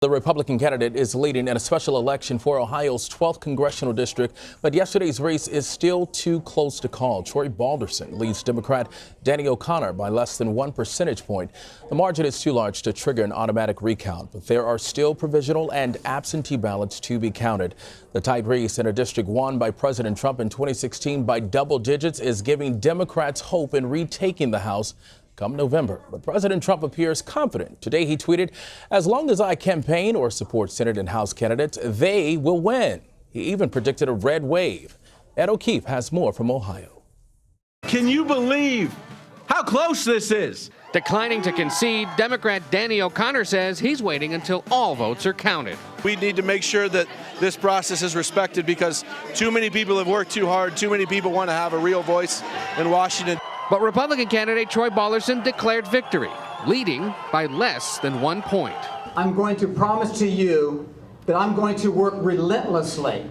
The Republican candidate is leading in a special election for Ohio's 12th congressional district, but yesterday's race is still too close to call. Troy Balderson leads Democrat Danny O'Connor by less than 1 percentage point. The margin is too large to trigger an automatic recount, but there are still provisional and absentee ballots to be counted. The tight race in a district won by President Trump in 2016 by double digits is giving Democrats hope in retaking the House come November. But President Trump appears confident. Today he tweeted, "As long as I campaign or support Senate and House candidates, they will win." He even predicted a red wave. Ed O'Keefe has more from Ohio. Can you believe how close this is? Declining to concede, Democrat Danny O'Connor says he's waiting until all votes are counted. We need to make sure that this process is respected because too many people have worked too hard. Too many people want to have a real voice in Washington. But Republican candidate Troy Balderson declared victory, leading by less than 1 point. I'm going to promise to you that I'm going to work relentlessly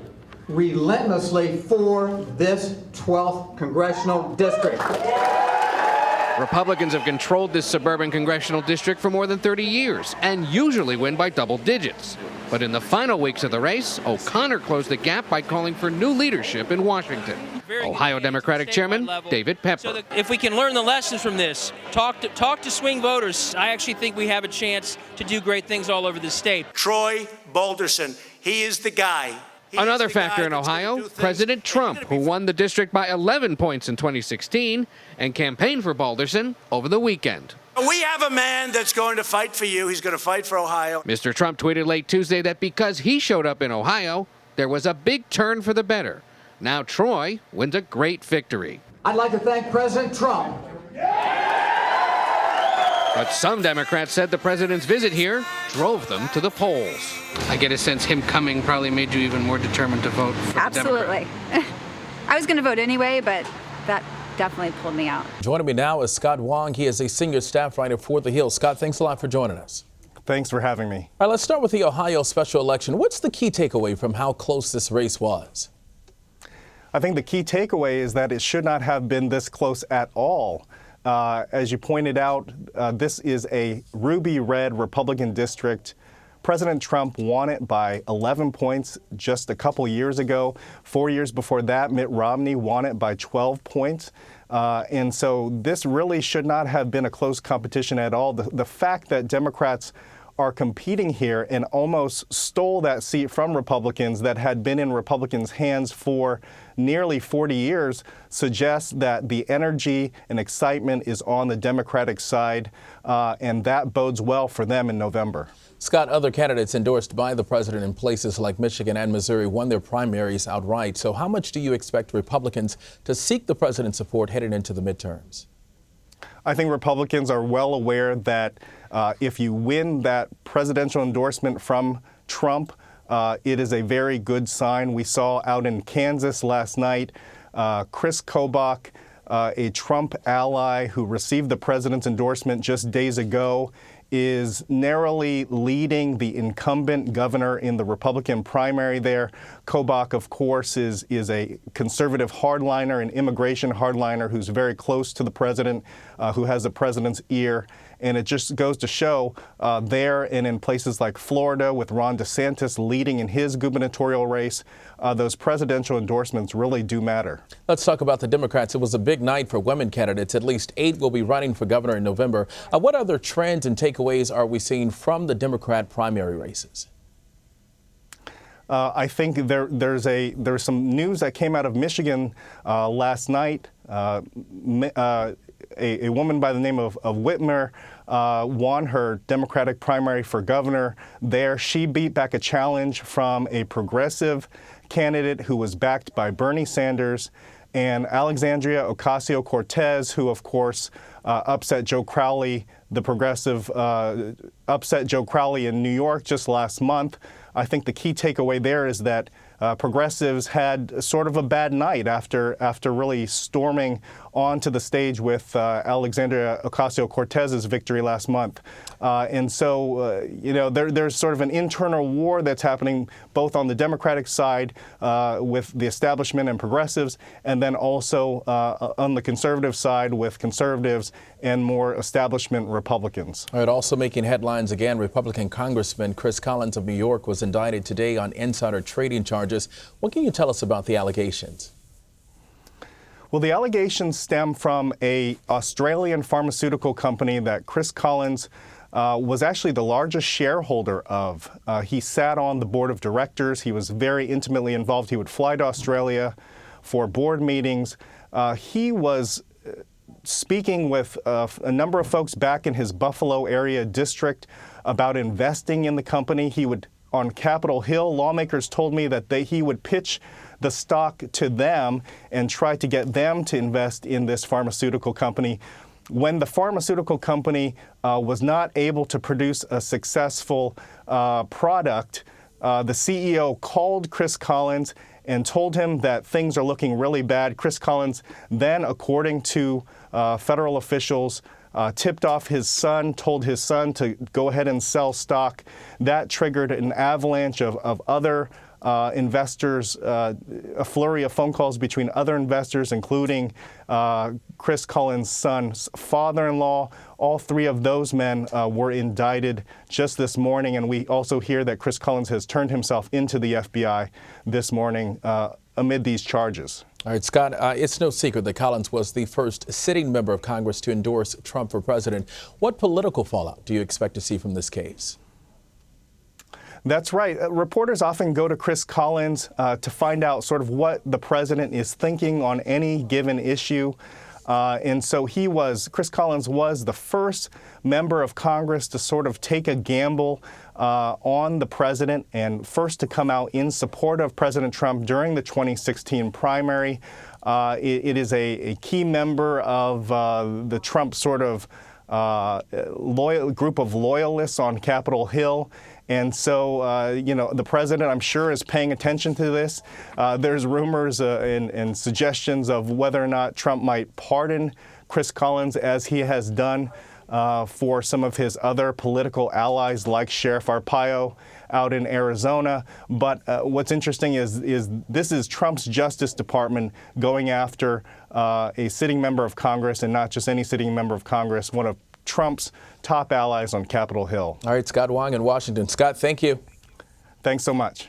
for this 12th congressional district. Republicans have controlled this suburban congressional district for more than 30 years and usually win by double digits. But in the final weeks of the race, O'Connor closed the gap by calling for new leadership in Washington. Ohio Democratic Chairman David Pepper. So if we can learn the lessons from this, talk to swing voters, I actually think we have a chance to do great things all over the state. Troy Balderson, he is the guy. Another factor in Ohio, President Trump, who won the district by 11 points in 2016 and campaigned for Balderson over the weekend. We have a man that's going to fight for you. He's going to fight for Ohio. Mr. Trump tweeted late Tuesday that because he showed up in Ohio, there was a big turn for the better. Now Troy wins a great victory. I'd like to thank President Trump. But some Democrats said the president's visit here drove them to the polls. I get a sense him coming probably made you even more determined to vote for Absolutely. the Democrat. I was going to vote anyway, but that definitely pulled me out. Joining me now is Scott Wong. He is a senior staff writer for The Hill. Scott, thanks a lot for joining us. Thanks for having me. All right, let's start with the Ohio special election. What's the key takeaway from how close this race was? I think the key takeaway is that it should not have been this close at all. As you pointed out, this is a ruby red Republican district. President Trump won it by 11 points just a couple years ago. 4 years before that, Mitt Romney won it by 12 points. And so this really should not have been a close competition at all. The fact that Democrats are competing here and almost stole that seat from Republicans that had been in Republicans' hands for nearly 40 years suggests that the energy and excitement is on the Democratic side, and that bodes well for them in November. Scott, other candidates endorsed by the president in places like Michigan and Missouri won their primaries outright. So how much do you expect Republicans to seek the president's support heading into the midterms? I think Republicans are well aware that if you win that presidential endorsement from Trump, it is a very good sign. We saw out in Kansas last night, Chris Kobach, a Trump ally who received the president's endorsement just days ago, is narrowly leading the incumbent governor in the Republican primary there. Kobach, of course, is a conservative hardliner, an immigration hardliner who's very close to the president, who has the president's ear. And it just goes to show there and in places like Florida with Ron DeSantis leading in his gubernatorial race, those presidential endorsements really do matter. Let's talk about the Democrats. It was a big night for women candidates. At least 8 will be running for governor in November. What other trends and takeaways are we seeing from the Democrat primary races? I think there's some news that came out of Michigan last night. A woman by the name of Whitmer won her Democratic primary for governor there. She beat back a challenge from a progressive candidate who was backed by Bernie Sanders and Alexandria Ocasio-Cortez, who, of course, upset Joe Crowley, the progressive, upset Joe Crowley in New York just last month. I think the key takeaway there is that progressives had sort of a bad night after really storming onto the stage with Alexandria Ocasio-Cortez's victory last month. And so, there's sort of an internal war that's happening both on the Democratic side with the establishment and progressives, and then also on the conservative side with conservatives and more establishment Republicans. All right, also making headlines again, Republican Congressman Chris Collins of New York was indicted today on insider trading charges. What can you tell us about the allegations? Well, the allegations stem from an Australian pharmaceutical company that Chris Collins was actually the largest shareholder of. He sat on the board of directors. He was very intimately involved. He would fly to Australia for board meetings. He was speaking with a number of folks back in his Buffalo area district about investing in the company. He would, on Capitol Hill, lawmakers told me that he would pitch the stock to them and try to get them to invest in this pharmaceutical company. When the pharmaceutical company was not able to produce a successful product, the CEO called Chris Collins and told him that things are looking really bad. Chris Collins then, according to federal officials, tipped off his son, told his son to go ahead and sell stock. That triggered an avalanche of other investors, a flurry of phone calls between other investors, including Chris Collins' son's father-in-law. All three of those men were indicted just this morning, and we also hear that Chris Collins has turned himself into the FBI this morning amid these charges. All right, Scott, it's no secret that Collins was the first sitting member of Congress to endorse Trump for president. What political fallout do you expect to see from this case? That's right. Reporters often go to Chris Collins to find out sort of what the president is thinking on any given issue. And so Chris Collins was the first member of Congress to sort of take a gamble on the president and first to come out in support of President Trump during the 2016 primary. It is a key member of the Trump sort of group of loyalists on Capitol Hill. And so, the president, I'm sure, is paying attention to this. There's rumors and suggestions of whether or not Trump might pardon Chris Collins, as he has done for some of his other political allies, like Sheriff Arpaio out in Arizona. But what's interesting is this is Trump's Justice Department going after a sitting member of Congress, and not just any sitting member of Congress, one of Trump's top allies on Capitol Hill. All right, Scott Wong in Washington. Scott, thank you. Thanks so much.